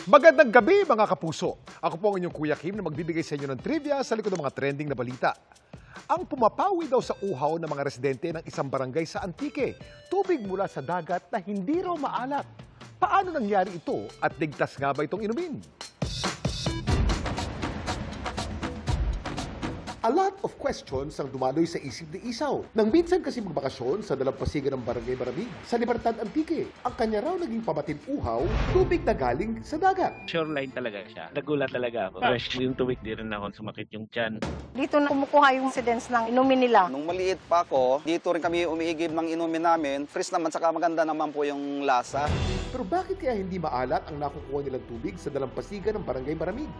Magandang gabi mga kapuso. Ako po ang inyong Kuya Kim na magbibigay sa inyo ng trivia sa likod ng mga trending na balita. Ang pumapawi daw sa uhaw ng mga residente ng isang barangay sa Antique, tubig mula sa dagat na hindi raw maalat. Paano nangyari ito at ligtas nga ba itong inumin? A lot of questions ang dumaloy sa isip ni Isaw. Nang minsan kasi magbakasyon sa dalampasigan ng Barangay Maramig sa Libertad Antique, ang kanya raw naging pamatin uhaw, tubig na galing sa dagat. Shoreline talaga siya. Nagulat talaga ako. Fresh yung tubig, di rin ako sumakit yung tiyan. Dito na kumukuha yung residents ng inumin nila. Nung maliit pa ako, dito rin kami umiigib ng inumin namin. Fresh naman, saka maganda naman po yung lasa. Pero bakit kaya hindi maalat ang nakukuha nilang tubig sa dalampasigan ng Barangay Maramig?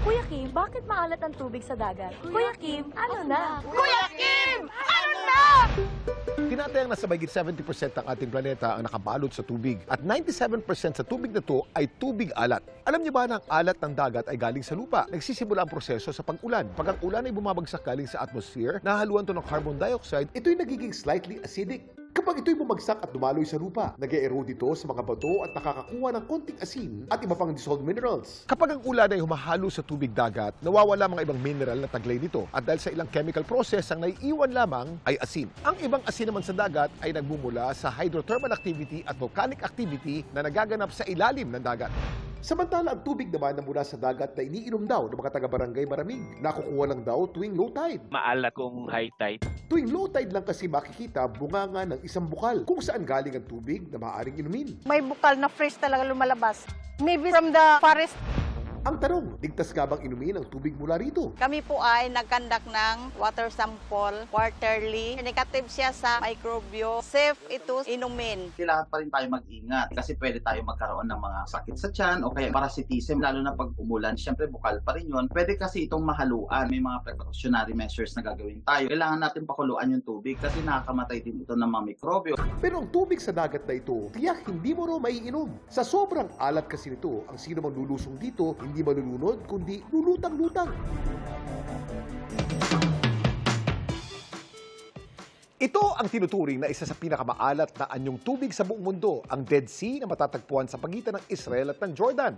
Kuya Kim, bakit maalat ang tubig sa dagat? Kuya Kim, ano na? Kuya Kim! Ano na? Tinatayang nasa mahigit 70% ng ating planeta ang nakabalot sa tubig at 97% sa tubig na to ay tubig alat. Alam niyo ba na ang alat ng dagat ay galing sa lupa? Nagsisimula ang proseso sa pag-ulan. Pag ang ulan ay bumabagsak galing sa atmosphere, nahaluan to ng carbon dioxide, ito'y nagiging slightly acidic. Kapag ito'y bumagsak at dumaloy sa lupa, nag-e-erode ito sa mga bato at nakakakuha ng konting asin at iba pang dissolved minerals. Kapag ang ulan ay humahalo sa tubig dagat, nawawala mga ibang mineral na taglay nito at dahil sa ilang chemical process, ang naiiwan lamang ay asin. Ang ibang asin naman sa dagat ay nagmumula sa hydrothermal activity at volcanic activity na nagaganap sa ilalim ng dagat. Samantala, ang tubig naman na mula sa dagat na iniinom daw ng mga taga-barangay Maramig, nakukuha lang daw tuwing low tide. Maalat kung high tide. Tuwing low tide lang kasi makikita bunganga ng isang bukal kung saan galing ang tubig na maaaring inumin. May bukal na fresh talaga lumalabas. Maybe from the forest. Ang tanong, ligtas nga bang inumin ang tubig mula rito? Kami po ay nagkandak ng water sample quarterly. Negative siya sa microbio. Safe ito inumin. Kailangan pa rin tayo mag-ingat kasi pwede tayo magkaroon ng mga sakit sa tiyan o kaya parasitism, lalo na pag umulan. Siyempre, bukal pa rin yun. Pwede kasi itong mahaluan. May mga precautionary measures na gagawin tayo. Kailangan natin pakuluan yung tubig kasi nakakamatay din ito ng mga mikrobyo. Pero ang tubig sa dagat na ito, tiyak hindi mo raw maiinom. Sa sobrang alat kasi nito, ang sino mang lulusong dito, hindi malulunod, kundi lulutang-lutang. Ito ang tinuturing na isa sa pinakamaalat na anyong tubig sa buong mundo, ang Dead Sea na matatagpuan sa pagitan ng Israel at ng Jordan.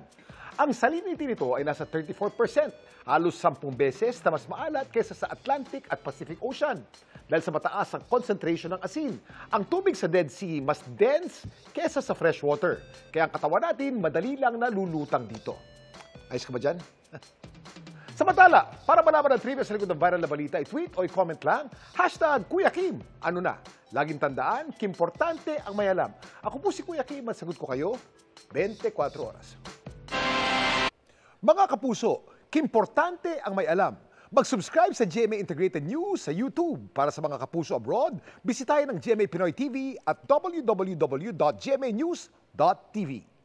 Ang salinity nito ay nasa 34%, halos 10 beses na mas maalat kaysa sa Atlantic at Pacific Ocean. Dahil sa mataas ang concentration ng asin, ang tubig sa Dead Sea mas dense kaysa sa fresh water. Kaya ang katawan natin madali lang nalulutang dito. Ayos ka ba dyan? Samantala, para malaman ang trivia sa likod ng viral na balita, i-tweet o i-comment lang, #Kuya Kim. Ano na? Laging tandaan, kimportante ang may alam. Ako po si Kuya Kim at sagot ko kayo, 24 oras. Mga kapuso, kimportante ang may alam. Mag-subscribe sa GMA Integrated News sa YouTube. Para sa mga kapuso abroad, bisitahin ang GMA Pinoy TV at www.gmanews.tv.